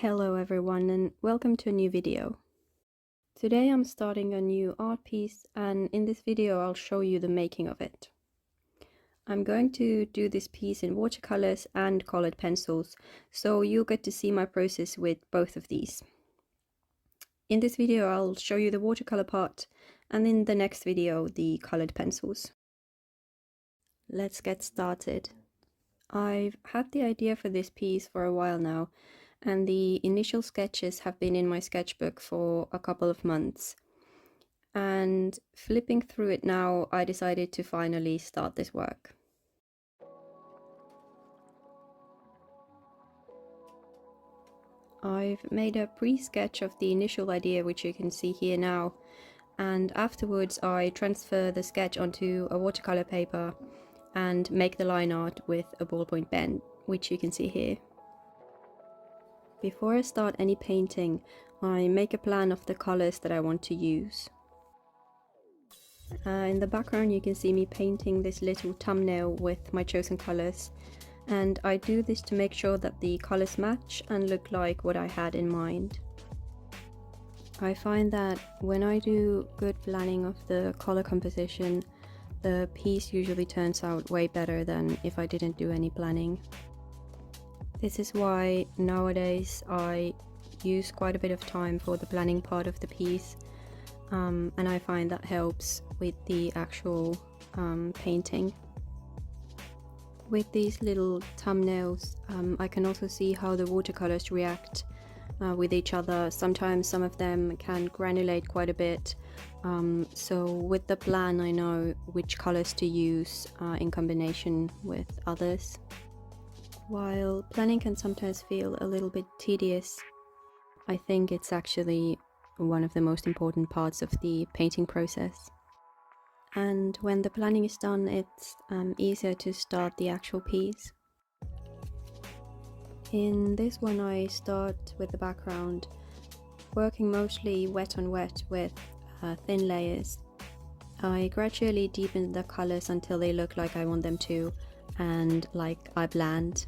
Hello everyone and welcome to a new video. Today I'm starting a new art piece, and in this video I'll show you the making of it. I'm going to do this piece in watercolors and colored pencils, so you'll get to see my process with both of these. In this video I'll show you the watercolor part, and in the next video the colored pencils. Let's get started. I've had the idea for this piece for a while now, and the initial sketches have been in my sketchbook for a couple of months. And flipping through it now, I decided to finally start this work. I've made a pre-sketch of the initial idea, which you can see here now, and afterwards I transfer the sketch onto a watercolor paper and make the line art with a ballpoint pen, which you can see here. Before I start any painting, I make a plan of the colors that I want to use. In the background you can see me painting this little thumbnail with my chosen colors, and I do this to make sure that the colors match and look like what I had in mind. I find that when I do good planning of the color composition, the piece usually turns out way better than if I didn't do any planning. This is why nowadays I use quite a bit of time for the planning part of the piece, and I find that helps with the actual painting. With these little thumbnails, I can also see how the watercolors react with each other. Sometimes some of them can granulate quite a bit, so with the plan I know which colors to use in combination with others. While planning can sometimes feel a little bit tedious, I think it's actually one of the most important parts of the painting process. And when the planning is done, it's easier to start the actual piece. In this one I start with the background, working mostly wet on wet with thin layers. I gradually deepen the colors until they look like I want them to, and like I planned.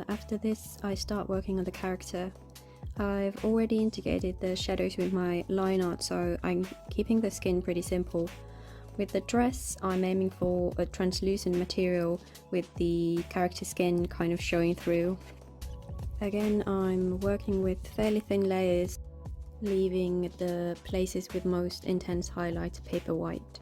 After this, I start working on the character. I've already integrated the shadows with my line art, so I'm keeping the skin pretty simple. With the dress, I'm aiming for a translucent material with the character skin kind of showing through. Again, I'm working with fairly thin layers, leaving the places with most intense highlights paper white.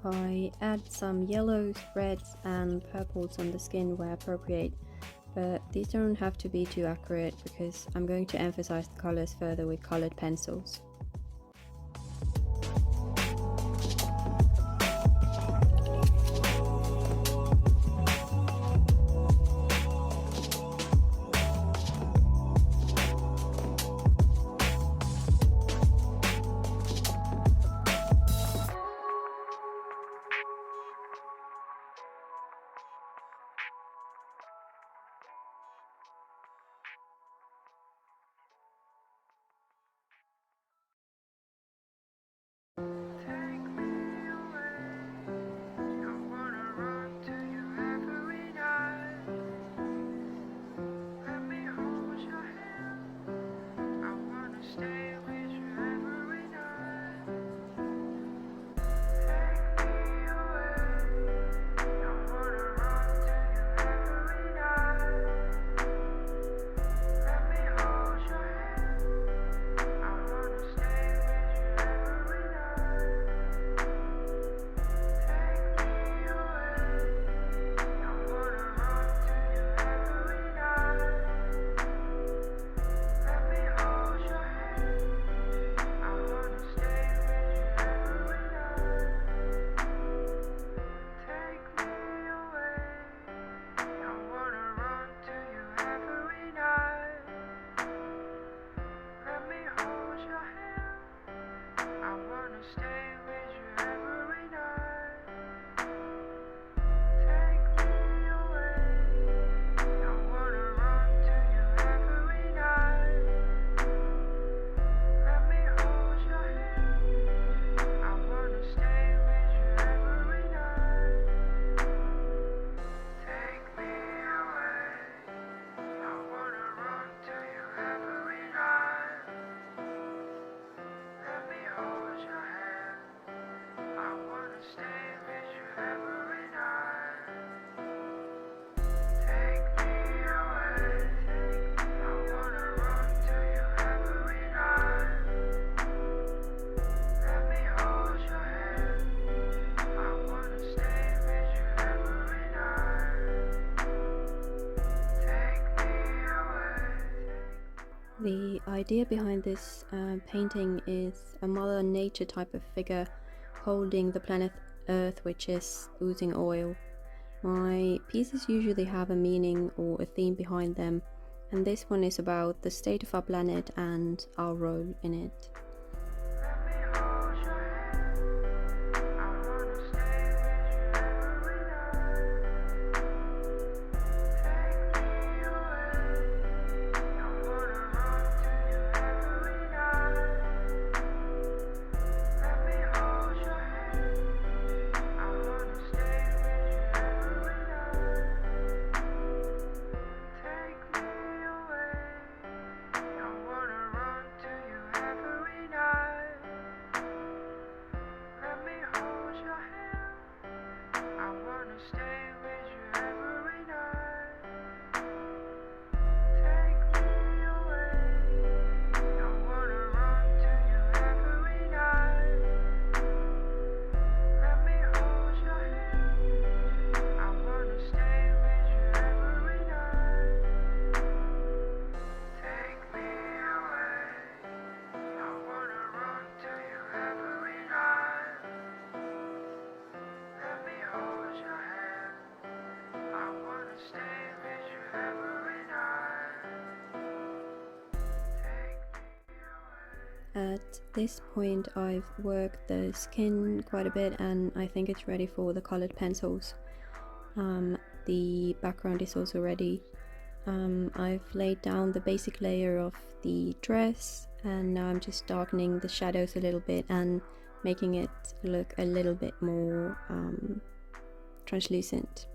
I add some yellows, reds and purples on the skin where appropriate, but these don't have to be too accurate because I'm going to emphasize the colors further with colored pencils. The idea behind this painting is a Mother Nature type of figure holding the planet Earth, which is oozing oil. My pieces usually have a meaning or a theme behind them, and this one is about the state of our planet and our role in it. At this point I've worked the skin quite a bit and I think it's ready for the colored pencils. The background is also ready. I've laid down the basic layer of the dress and now I'm just darkening the shadows a little bit and making it look a little bit more translucent.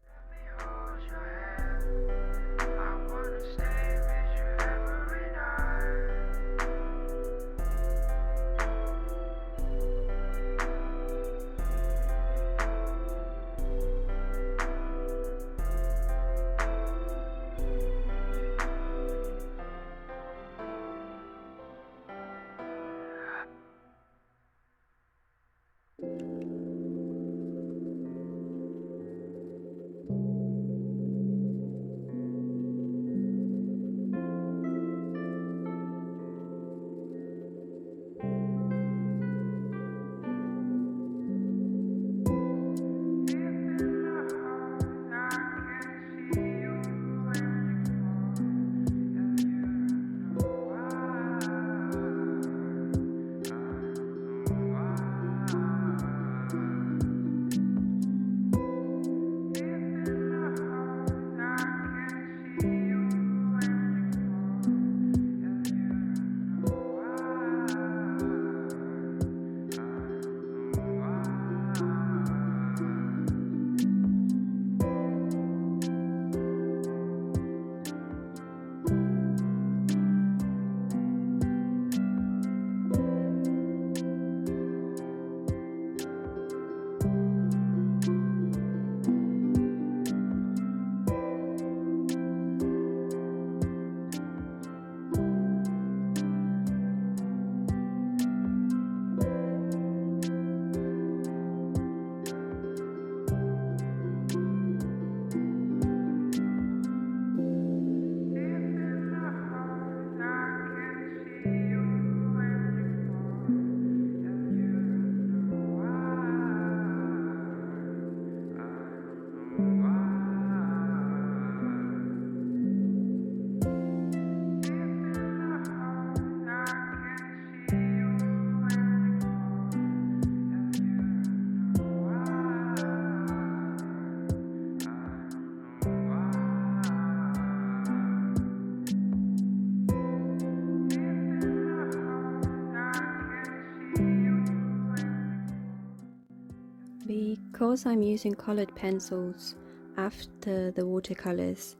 Because I'm using colored pencils after the watercolors,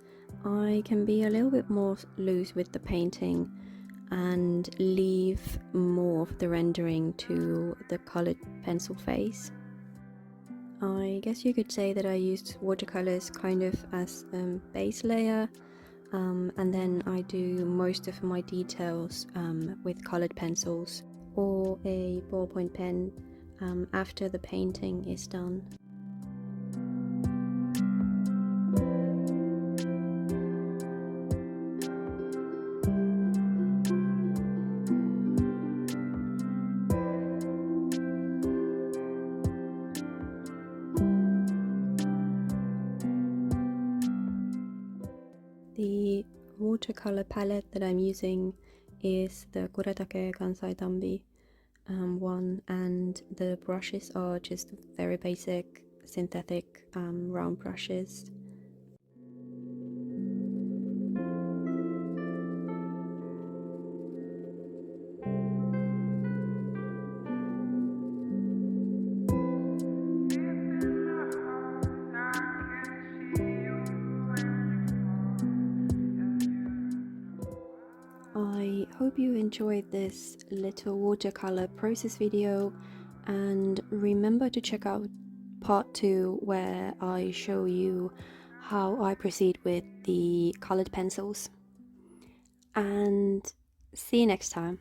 I can be a little bit more loose with the painting and leave more of the rendering to the colored pencil face. I guess you could say that I used watercolors kind of as a base layer, and then I do most of my details with colored pencils or a ballpoint pen after the painting is done. The watercolor palette that I'm using is the Kuretake Gansai Tambi one, and the brushes are just very basic synthetic round brushes. I hope you enjoyed this little watercolor process video, and remember to check out part 2 where I show you how I proceed with the colored pencils. And see you next time.